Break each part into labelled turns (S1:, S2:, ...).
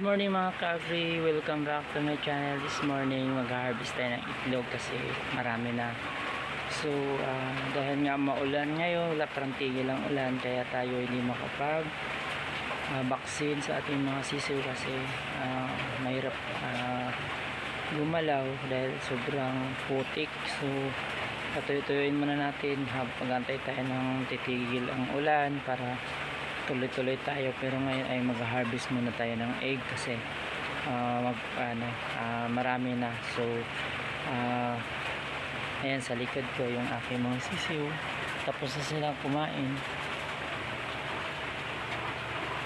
S1: Morning mga ka-agri, welcome back to my channel. This morning mag-harvest tayo ng itlog kasi marami na. So dahil nga maulan ngayon, wala parang tigil ang ulan, kaya tayo hindi makapag vaccine sa ating mga sisiw kasi mahirap gumalaw dahil sobrang putik. So patuloy-tuloyin muna natin habang pag-antay tayo ng titigil ang ulan para tuloy-tuloy tayo. Pero ngayon ay mag-harvest muna tayo ng egg kasi marami na. So ayan sa likod ko yung aking mga sisiw, tapos na silang kumain.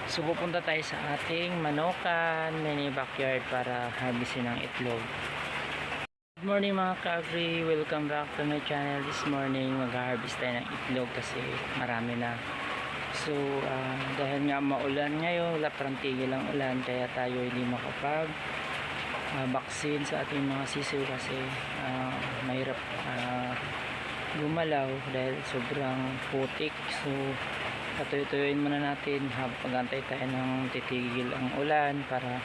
S1: So pupunta tayo sa ating manokan mini backyard para harvestin ng itlog. Good morning mga ka-agri, welcome back to my channel. This morning mag-harvest tayo ng itlog kasi marami na. So dahil nga maulan ngayon, wala parang tigil ang ulan, kaya tayo hindi makapag vaccine sa ating mga sisiw kasi mahirap gumalaw dahil sobrang putik. So patuloy-tuloyin muna natin habang pag-antay tayo ng titigil ang ulan para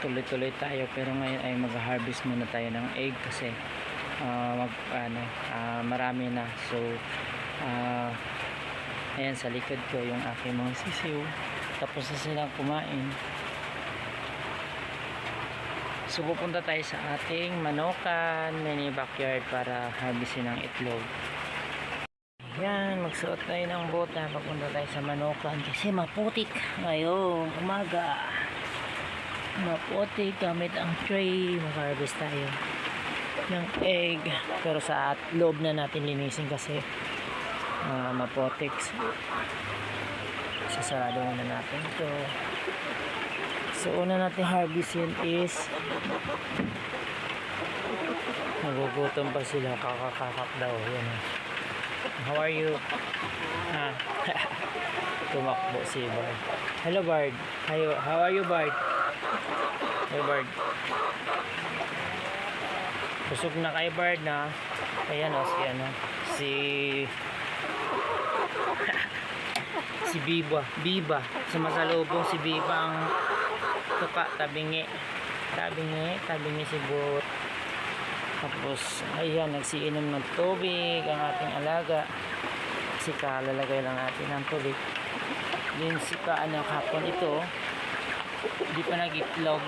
S1: tuloy-tuloy tayo. Pero ngayon ay mag-harvest muna tayo ng egg kasi marami na. So ayan sa likod ko yung aking mga sisiw, tapos na silang kumain. So pupunta tayo sa ating manokan mini backyard para harvestin ng itlog. Ayan, magsuot tayo ng bota, papunta tayo sa manokan kasi maputik ngayong umaga. Maputik, gamit ang tray mag-harvest tayo ng egg, pero sa loob na natin linisin kasi mapotik. Sasarado muna natin ito. So una natin harvest yun is nagugutom pa sila, kakakakak daw. Yan. How are you? Tumakbo si Bard. Hello Bard, how are you Bard? Hey Bard, busog na kay Bard na. Ayan o, si Biba sa masalubong. Si Biba ang tuka, tabingi si Bot. Tapos ayan, nagsiinom ng tubig ang ating alaga kasi kalalagay lang natin ng tubig. Din si kaanak hapon ito hindi pa nag-itlog,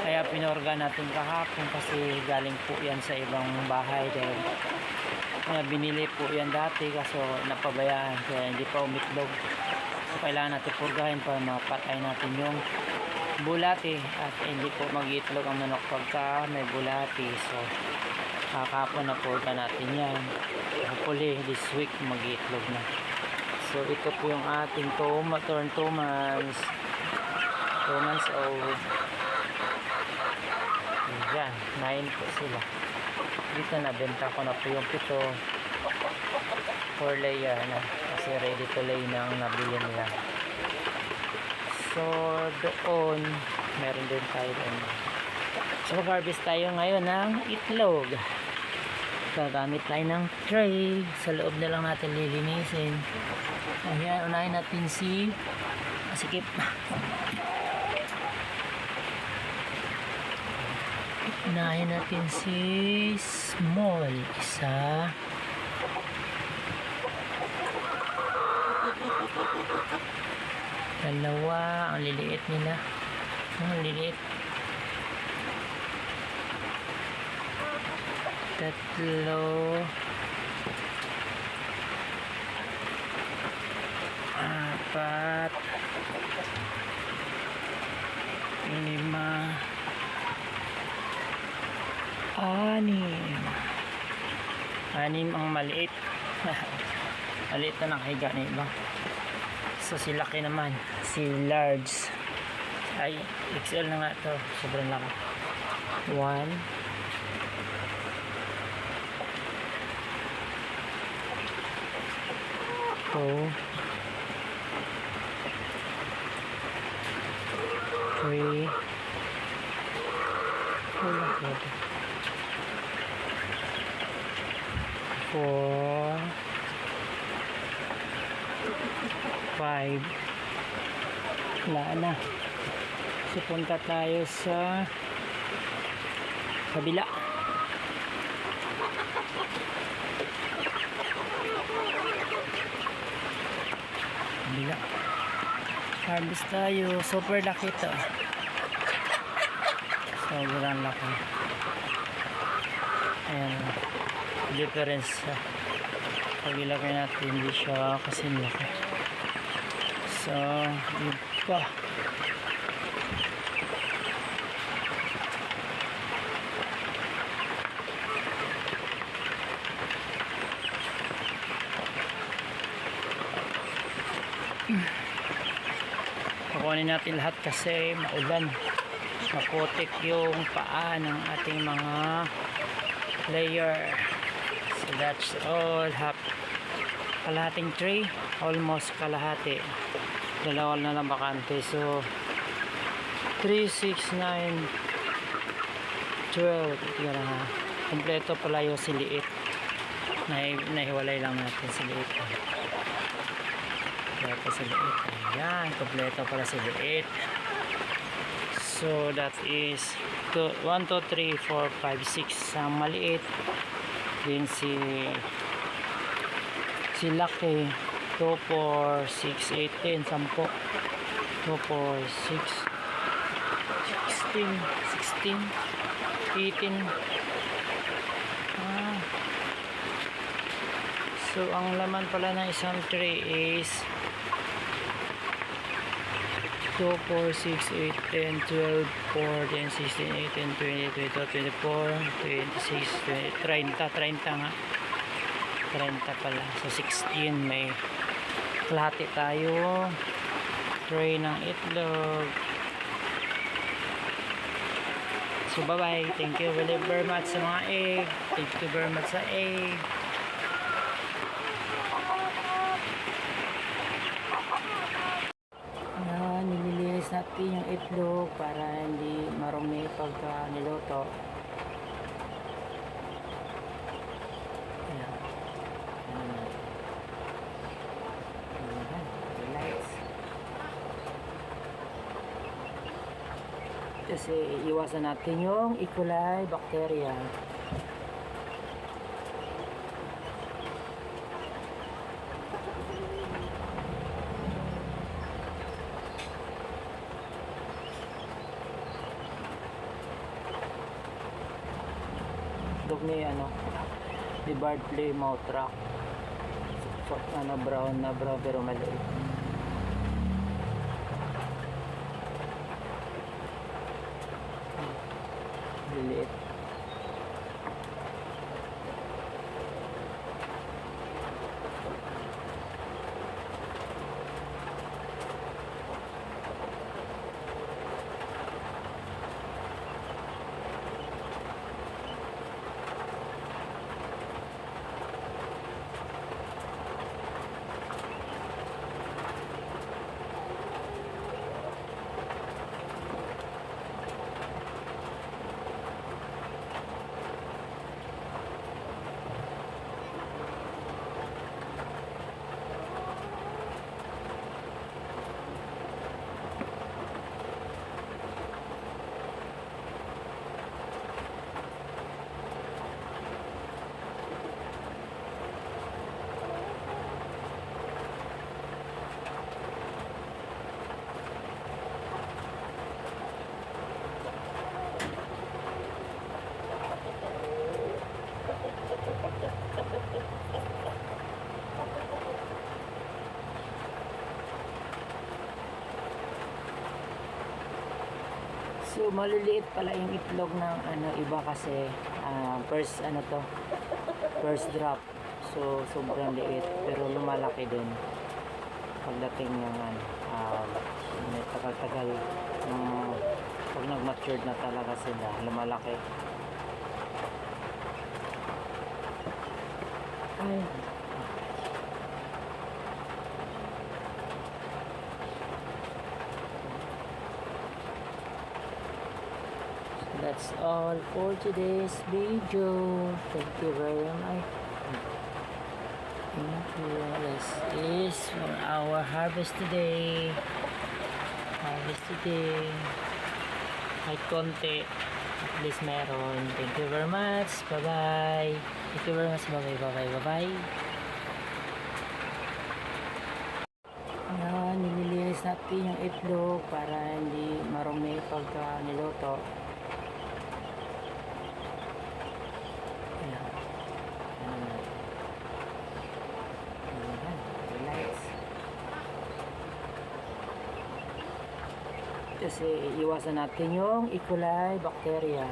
S1: kaya pinorga natin kahapon kasi galing po yan sa ibang bahay dahil binili po yan dati kaso napabayaan, kaya hindi pa umitlog. So kailangan natin purgahin para mapatay natin yung bulati at hindi po mag-itlog ang manok pagka may bulati. So kakapon na purga natin yan, hopefully this week mag-itlog na. So ito po yung ating turn 2 months old. Ayan, 9 po sila. Dito nabenta ko na po yung 7 for layer na kasi ready to lay na ang nabili nila. So doon meron din tayo doon. So mag-harvest tayo ngayon ng itlog. Gagamit tayo ng tray, sa loob na lang natin lilinisin. Ayan, unahin natin si Sikip. Unahin natin si Small, isa. Dalawa, ang liliit nila. Ang liliit. Tatlo. Apat. 5. 6 ang maliit. Maliit na nakahiga na iba. So si laki naman, si large ay XL na nga ito, sobrang laki. 1 2 3 4 5. Wala na. So punta tayo sa kabila. Kabila. Harvest tayo. Super laki ito. Sobrang laki. Ayan. Difference sa pag-ilagay natin. Hindi siya kasi laki. So, iba. Kukunin natin lahat kasi maulan, maputik yung paa ng ating mga layer. So that's all. Kalahating tray, almost kalahati, dalawa na lang bakante. So 3, 6, 9, 12. Yan na, kompleto pala yung siliit. Nahiwalay lang natin siliit. Kompleto sa liit. Ayan, kompleto pala sa liit. So that is 1, 2, 3, 4, 5, 6 sa maliit. Then si laki 2, 4, 6, 8, 10, 10. 2, 4, 6, 16, 18. So ang laman pala ng isang tray is 2, 4, 6, 8, 10, 12, 14, 16, 18, 20, 22, 24, 26, 30 nga. 30 pala. So 16, may kalahati tayo. Tray ng itlog. So bye bye. Thank you very much sa mga egg. Thank you very much sa egg. Nililinis natin yung itlog para hindi marumi pagka niluto. Ayan. Relax. Kasi iwasan natin yung E. coli bacteria. Ni di Bartley mouth rock. So, brown pero maliit. Liliit. So maliliit pala yung itlog ng iba kasi first first drop. So sobrang liit pero lumalaki din pagdating ng may tagal-tagal pag nag-matured na talaga sila, lumalaki. Ay. That's all for today's video. Thank you very much. Thank you. This is for our harvest today. Harvest today. Kahit konti, at least meron. Thank you very much. Bye-bye. Thank you very much. Bye-bye, bye-bye, bye-bye. Ayan, nililinis natin yung itlog para hindi marumi pagka niluto. Ayan. Ayan. Relax. Kasi iwasan natin yung E. coli bacteria.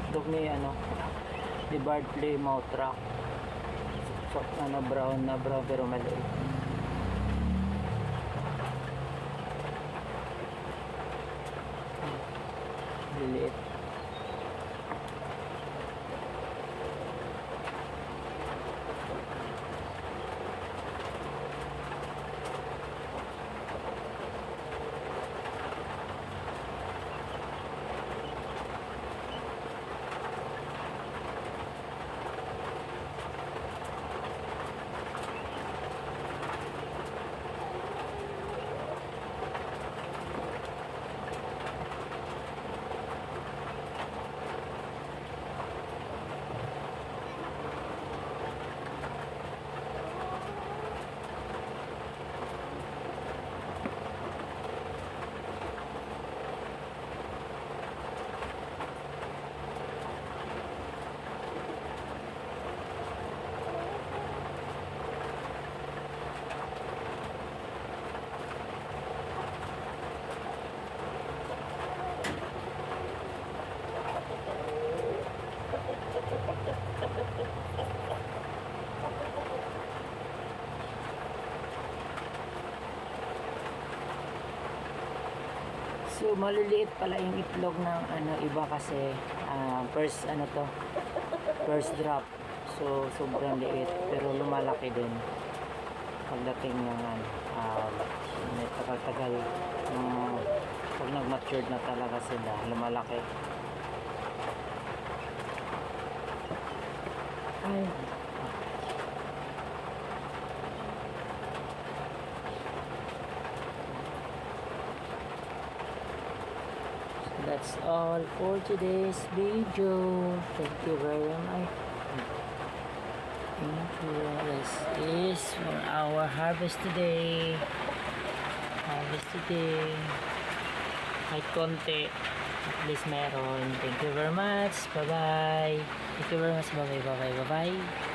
S1: Itlog ni ni Bartley mouth rock. So, brown pero maliit. Liliit. So maliliit pala yung itlog ng iba kasi first drop. So sobrang liit pero lumalaki din pagdating ng may tagal-tagal pag nag-matured na talaga sila, lumalaki. Ay. That's all for today's video. Thank you very much. Thank you. This is for our harvest today. Kahit konti, at least meron. Thank you very much. Bye-bye. Thank you very much. Bye-bye, bye-bye, bye-bye.